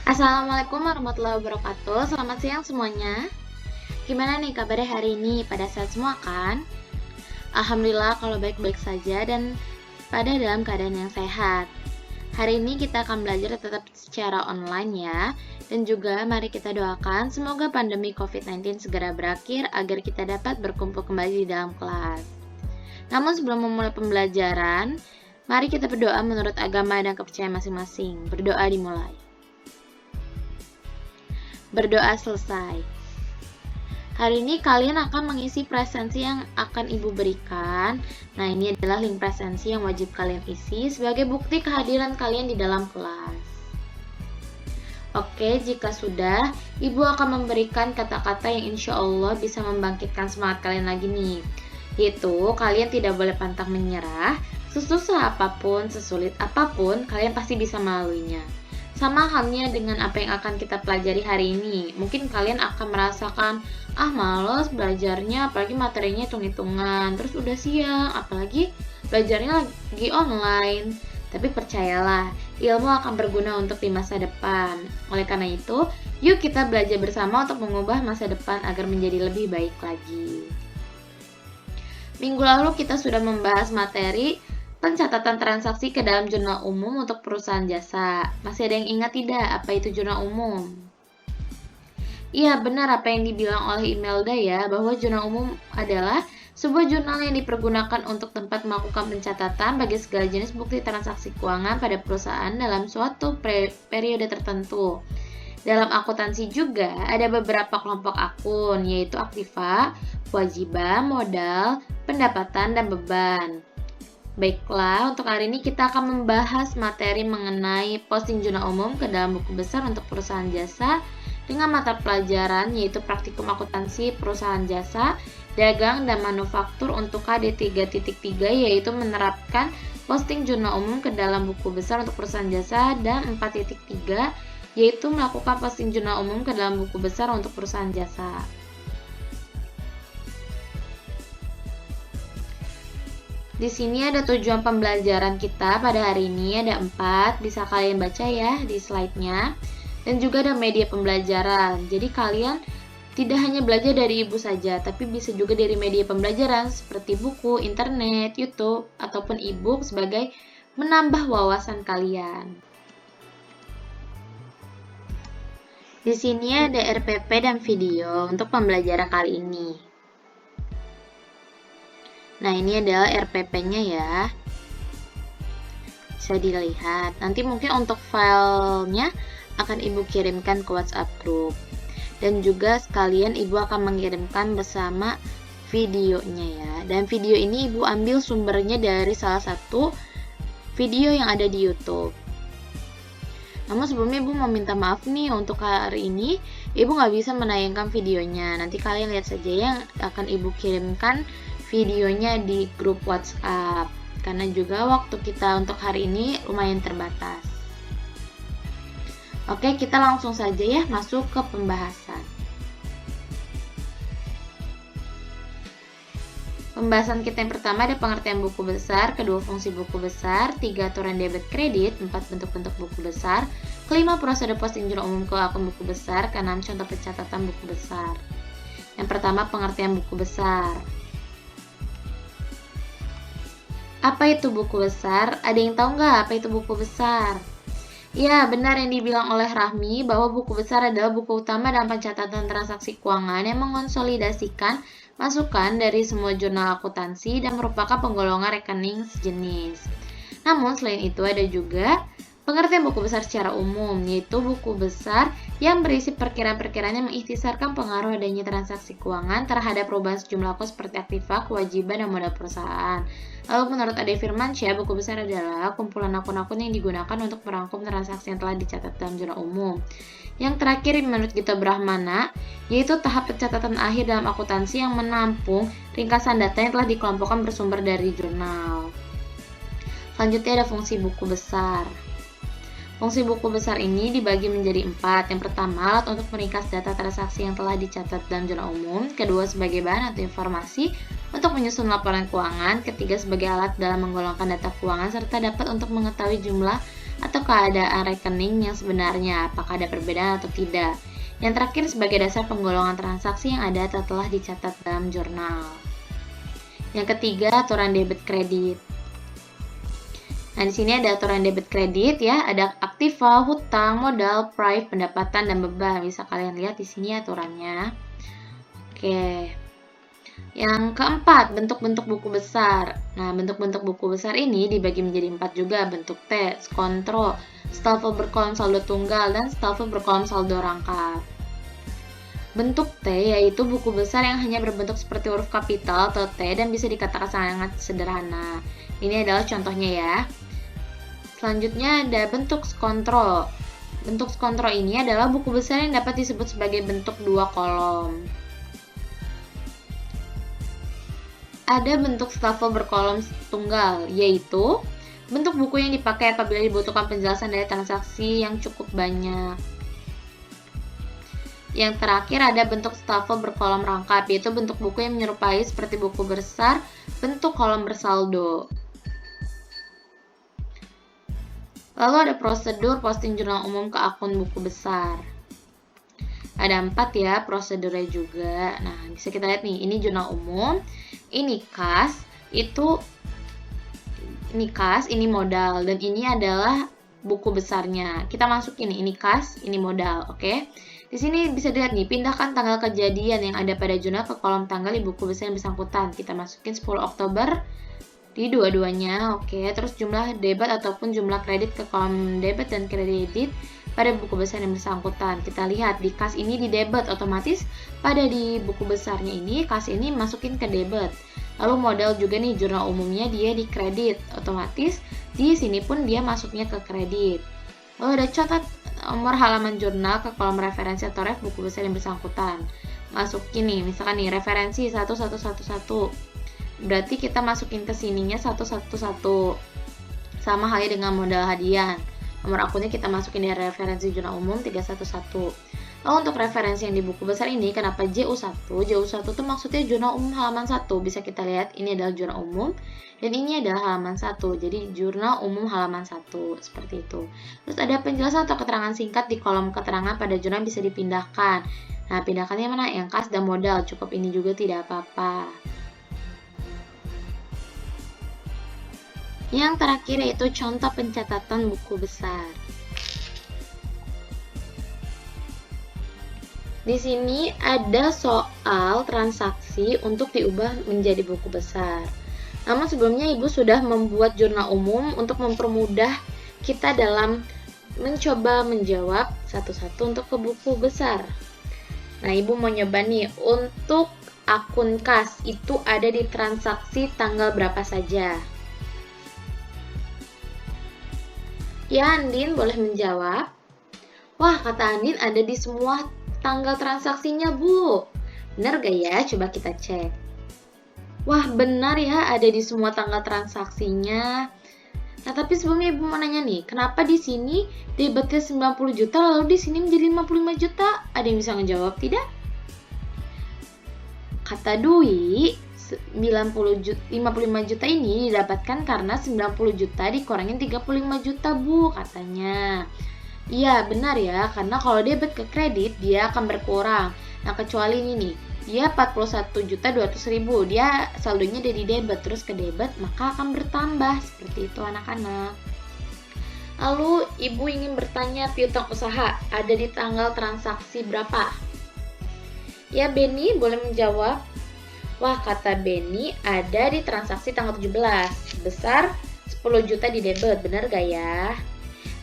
Assalamualaikum warahmatullahi wabarakatuh. Selamat siang semuanya. Gimana nih kabarnya hari ini? Pada sehat semua kan? Alhamdulillah kalau baik-baik saja dan pada dalam keadaan yang sehat. Hari ini kita akan belajar tetap secara online ya. Dan juga mari kita doakan semoga pandemi COVID-19 segera berakhir agar kita dapat berkumpul kembali di dalam kelas. Namun sebelum memulai pembelajaran, mari kita berdoa menurut agama dan kepercayaan masing-masing. Berdoa dimulai. Berdoa selesai. Hari ini kalian akan mengisi presensi yang akan Ibu berikan. Nah, ini adalah link presensi yang wajib kalian isi sebagai bukti kehadiran kalian di dalam kelas. Oke, jika sudah, Ibu akan memberikan kata-kata yang insya Allah bisa membangkitkan semangat kalian lagi nih. Yaitu, kalian tidak boleh pantang menyerah, sesusah apapun, sesulit apapun, kalian pasti bisa melaluinya. Sama halnya dengan apa yang akan kita pelajari hari ini. Mungkin kalian akan merasakan, males belajarnya, apalagi materinya hitung-hitungan, terus udah siang, apalagi belajarnya lagi online. Tapi percayalah, ilmu akan berguna untuk di masa depan. Oleh karena itu, yuk kita belajar bersama untuk mengubah masa depan agar menjadi lebih baik lagi. Minggu lalu kita sudah membahas materi pencatatan transaksi ke dalam jurnal umum untuk perusahaan jasa. Masih ada yang ingat tidak apa itu jurnal umum? Iya, benar apa yang dibilang oleh Imelda ya, bahwa jurnal umum adalah sebuah jurnal yang dipergunakan untuk tempat melakukan pencatatan bagi segala jenis bukti transaksi keuangan pada perusahaan dalam suatu periode tertentu. Dalam akuntansi juga ada beberapa kelompok akun, yaitu aktiva, kewajiban, modal, pendapatan, dan beban. Baiklah, untuk hari ini kita akan membahas materi mengenai posting jurnal umum ke dalam buku besar untuk perusahaan jasa dengan mata pelajaran yaitu praktikum akuntansi perusahaan jasa, dagang, dan manufaktur untuk KD 3.3 yaitu menerapkan posting jurnal umum ke dalam buku besar untuk perusahaan jasa, dan 4.3 yaitu melakukan posting jurnal umum ke dalam buku besar untuk perusahaan jasa. Di sini ada tujuan pembelajaran kita pada hari ini, ada 4, bisa kalian baca ya di slide-nya. Dan juga ada media pembelajaran, jadi kalian tidak hanya belajar dari Ibu saja, tapi bisa juga dari media pembelajaran seperti buku, internet, YouTube, ataupun e-book sebagai menambah wawasan kalian. Di sini ada RPP dan video untuk pembelajaran kali ini. Nah, ini adalah RPP-nya ya. Bisa dilihat. Nanti mungkin untuk filenya akan Ibu kirimkan ke WhatsApp group. Dan juga sekalian Ibu akan mengirimkan bersama videonya ya. Dan video ini Ibu ambil sumbernya dari salah satu video yang ada di YouTube. Namun sebelumnya Ibu mau minta maaf nih, untuk hari ini Ibu nggak bisa menayangkan videonya. Nanti kalian lihat saja yang akan Ibu kirimkan videonya di grup WhatsApp, karena juga waktu kita untuk hari ini lumayan terbatas. Oke, kita langsung saja ya masuk ke pembahasan. Pembahasan kita yang pertama ada pengertian buku besar, kedua fungsi buku besar, 3 aturan debit kredit, 4 bentuk-bentuk buku besar, kelima prosedur posting jurnal umum ke akun buku besar, keenam contoh pencatatan buku besar. Yang pertama pengertian buku besar. Apa itu buku besar? Ada yang tahu nggak apa itu buku besar? Ya, benar yang dibilang oleh Rahmi bahwa buku besar adalah buku utama dalam pencatatan transaksi keuangan yang mengonsolidasikan masukan dari semua jurnal akuntansi dan merupakan penggolongan rekening sejenis. Namun, selain itu ada juga Pengertian buku besar secara umum, yaitu buku besar yang berisi perkiraan-perkiraan yang mengikhtisarkan pengaruh adanya transaksi keuangan terhadap perubahan sejumlah kos seperti aktiva, kewajiban, dan modal perusahaan. Lalu menurut Ade Firmansyah, buku besar adalah kumpulan akun-akun yang digunakan untuk merangkum transaksi yang telah dicatat dalam jurnal umum. Yang terakhir menurut Gita Brahmana, yaitu tahap pencatatan akhir dalam akuntansi yang menampung ringkasan data yang telah dikelompokkan bersumber dari jurnal. Selanjutnya ada fungsi buku besar. Fungsi buku besar ini dibagi menjadi 4. Yang pertama, alat untuk meringkas data transaksi yang telah dicatat dalam jurnal umum. Kedua, sebagai bahan atau informasi untuk menyusun laporan keuangan. Ketiga, sebagai alat dalam menggolongkan data keuangan serta dapat untuk mengetahui jumlah atau keadaan rekening yang sebenarnya, apakah ada perbedaan atau tidak. Yang terakhir, sebagai dasar penggolongan transaksi yang ada atau telah dicatat dalam jurnal. Yang ketiga, aturan debit kredit. Nah, di sini ada aturan debit kredit ya, ada aktiva, hutang, modal, prive, pendapatan, dan beban. Bisa kalian lihat di sini aturannya. Oke. Yang keempat, bentuk-bentuk buku besar. Nah, bentuk-bentuk buku besar ini dibagi menjadi 4 juga, bentuk T, kontrol, stafel berkolom saldo tunggal, dan stafel berkolom saldo rangkap. Bentuk T yaitu buku besar yang hanya berbentuk seperti huruf kapital atau T dan bisa dikatakan sangat sederhana. Ini adalah contohnya ya. Selanjutnya ada bentuk kontrol. Bentuk kontrol ini adalah buku besar yang dapat disebut sebagai bentuk 2 kolom. Ada bentuk stafel berkolom tunggal, yaitu bentuk buku yang dipakai apabila dibutuhkan penjelasan dari transaksi yang cukup banyak. Yang terakhir ada bentuk stafel berkolom rangkap, yaitu bentuk buku yang menyerupai seperti buku besar bentuk kolom bersaldo. Lalu ada prosedur posting jurnal umum ke akun buku besar. Ada 4 ya prosedurnya juga. Nah, bisa kita lihat nih, ini jurnal umum, ini kas, ini modal, dan ini adalah buku besarnya. Kita masukin ini kas, ini modal, oke? Di sini bisa dilihat nih, pindahkan tanggal kejadian yang ada pada jurnal ke kolom tanggal di buku besar yang bersangkutan. Kita masukin 10 Oktober di dua-duanya, oke. Terus jumlah debit ataupun jumlah kredit ke kolom debit dan kredit pada buku besar yang bersangkutan. Kita lihat di kas ini di debit, otomatis pada di buku besarnya ini kas ini masukin ke debit. Lalu modal juga nih, jurnal umumnya dia di kredit, otomatis di sini pun dia masuknya ke kredit. Lalu ada catat nomor halaman jurnal ke kolom referensi atau ref buku besar yang bersangkutan. Masukin nih, misalkan nih referensi 1111. Berarti kita masukin ke sininya 111. Sama halnya dengan modal hadiah. Nomor akunnya kita masukin dari referensi jurnal umum 311. Lalu untuk referensi yang di buku besar ini, kenapa JU1? JU1 itu maksudnya jurnal umum halaman 1. Bisa kita lihat, ini adalah jurnal umum, dan ini adalah halaman 1. Jadi jurnal umum halaman 1, seperti itu. Terus ada penjelasan atau keterangan singkat di kolom keterangan pada jurnal bisa dipindahkan. Nah, pindahkannya mana? Yang kas dan modal. Cukup ini juga tidak apa-apa. Yang terakhir yaitu contoh pencatatan buku besar. Di sini ada soal transaksi untuk diubah menjadi buku besar. Namun sebelumnya Ibu sudah membuat jurnal umum untuk mempermudah kita dalam mencoba menjawab satu-satu untuk ke buku besar. Nah, Ibu mau nyoba nih, untuk akun kas itu ada di transaksi tanggal berapa saja? Ya, Andin boleh menjawab. Wah, kata Andin ada di semua tanggal transaksinya, Bu. Benar gak ya? Coba kita cek. Wah, benar ya, ada di semua tanggal transaksinya. Nah, tapi sebelumnya Ibu mau nanya nih, kenapa di sini debitnya 90 juta lalu di sini menjadi 55 juta? Ada yang bisa ngejawab tidak? Kata Dwi, 55 juta ini didapatkan karena 90 juta dikurangin 35 juta, Bu, katanya. Iya, benar ya, karena kalau debit ke kredit, dia akan berkurang. Nah, kecuali ini nih, dia 41.200.000, dia saldonya dari debit, terus ke debit, maka akan bertambah. Seperti itu, anak-anak. Lalu, Ibu ingin bertanya, piutang usaha ada di tanggal transaksi berapa? Ya, Beni boleh menjawab. Wah, kata Beni ada di transaksi tanggal 17, sebesar 10 juta di debit, benar gak ya?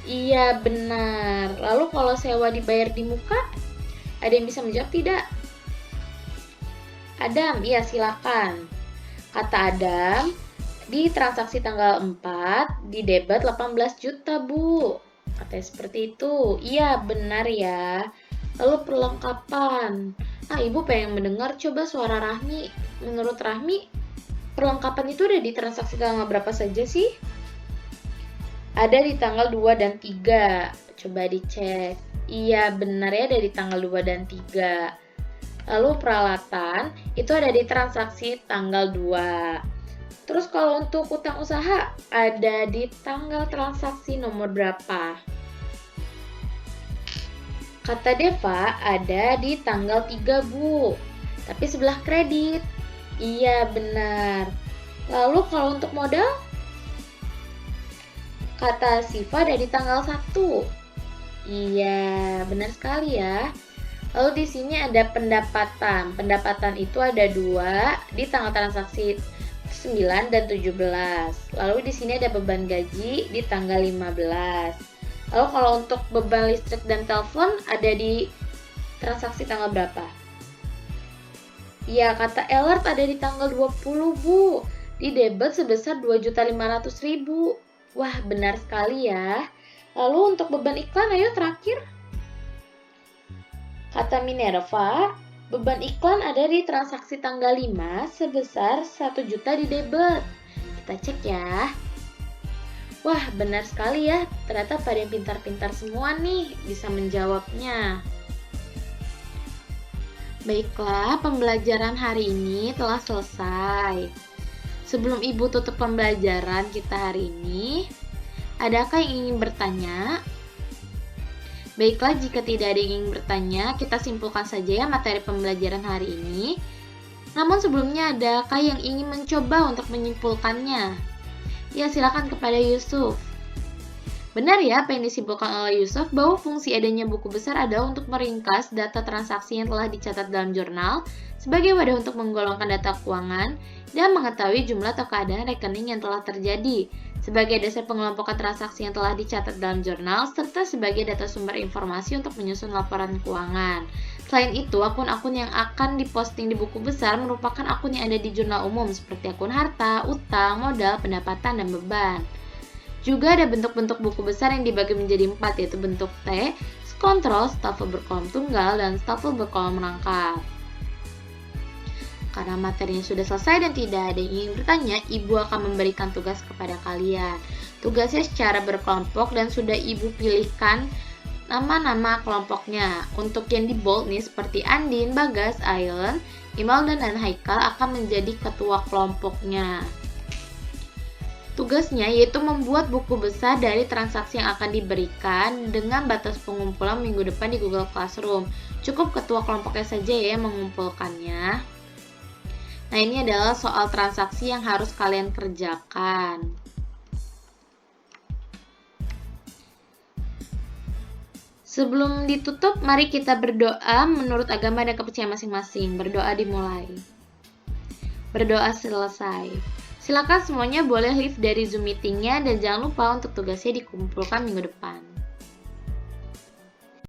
Iya, benar. Lalu kalau sewa dibayar di muka, ada yang bisa menjawab tidak? Adam, iya silakan. Kata Adam, di transaksi tanggal 4, di debit 18 juta, Bu. Katanya seperti itu. Iya, benar ya. Lalu perlengkapan. Ibu pengen mendengar coba suara Rahmi. Menurut Rahmi, perlengkapan itu ada di transaksi tanggal berapa saja sih? Ada di tanggal 2 dan 3. Coba dicek. Iya, benar ya ada di tanggal 2 dan 3. Lalu peralatan itu ada di transaksi tanggal 2. Terus kalau untuk utang usaha ada di tanggal transaksi nomor berapa? Kata Deva ada di tanggal 3, Bu. Tapi sebelah kredit. Iya, benar. Lalu kalau untuk modal? Kata Siva ada di tanggal 1. Iya, benar sekali ya. Lalu di sini ada pendapatan. Pendapatan itu ada 2 di tanggal transaksi 9 dan 17. Lalu di sini ada beban gaji di tanggal 15. Lalu kalau untuk beban listrik dan telepon ada di transaksi tanggal berapa? Iya, kata Elert ada di tanggal 20, Bu. Di debit sebesar 2.500.000. Wah, benar sekali ya. Lalu untuk beban iklan, ayo terakhir. Kata Minerva, beban iklan ada di transaksi tanggal 5 sebesar 1 juta di debit. Kita cek ya. Wah, benar sekali ya. Ternyata pada yang pintar-pintar semua nih bisa menjawabnya. Baiklah, pembelajaran hari ini telah selesai. Sebelum Ibu tutup pembelajaran kita hari ini, adakah yang ingin bertanya? Baiklah, jika tidak ada yang ingin bertanya, kita simpulkan saja ya materi pembelajaran hari ini. Namun sebelumnya, adakah yang ingin mencoba untuk menyimpulkannya? Ya, silakan kepada Yusuf. Benar ya apa yang disimpulkan oleh Yusuf, bahwa fungsi adanya buku besar adalah untuk meringkas data transaksi yang telah dicatat dalam jurnal sebagai wadah untuk menggolongkan data keuangan dan mengetahui jumlah atau keadaan rekening yang telah terjadi sebagai dasar pengelompokan transaksi yang telah dicatat dalam jurnal serta sebagai data sumber informasi untuk menyusun laporan keuangan. Selain itu, akun-akun yang akan diposting di buku besar merupakan akun yang ada di jurnal umum seperti akun harta, utang, modal, pendapatan, dan beban. Juga ada bentuk-bentuk buku besar yang dibagi menjadi 4, yaitu bentuk T, kontrol, stafel berkolom tunggal, dan stafel berkolom rangkap. Karena materinya sudah selesai dan tidak ada yang ingin bertanya, Ibu akan memberikan tugas kepada kalian. Tugasnya secara berkelompok dan sudah Ibu pilihkan nama-nama kelompoknya. Untuk yang di bold nih seperti Andin, Bagas, Ailen, Imelda, dan Haikal akan menjadi ketua kelompoknya. Tugasnya yaitu membuat buku besar dari transaksi yang akan diberikan dengan batas pengumpulan minggu depan di Google Classroom. Cukup ketua kelompoknya saja ya yang mengumpulkannya. Nah, ini adalah soal transaksi yang harus kalian kerjakan. Sebelum ditutup, mari kita berdoa menurut agama dan kepercayaan masing-masing. Berdoa dimulai. Berdoa selesai. Silakan semuanya boleh leave dari Zoom meetingnya dan jangan lupa untuk tugasnya dikumpulkan minggu depan.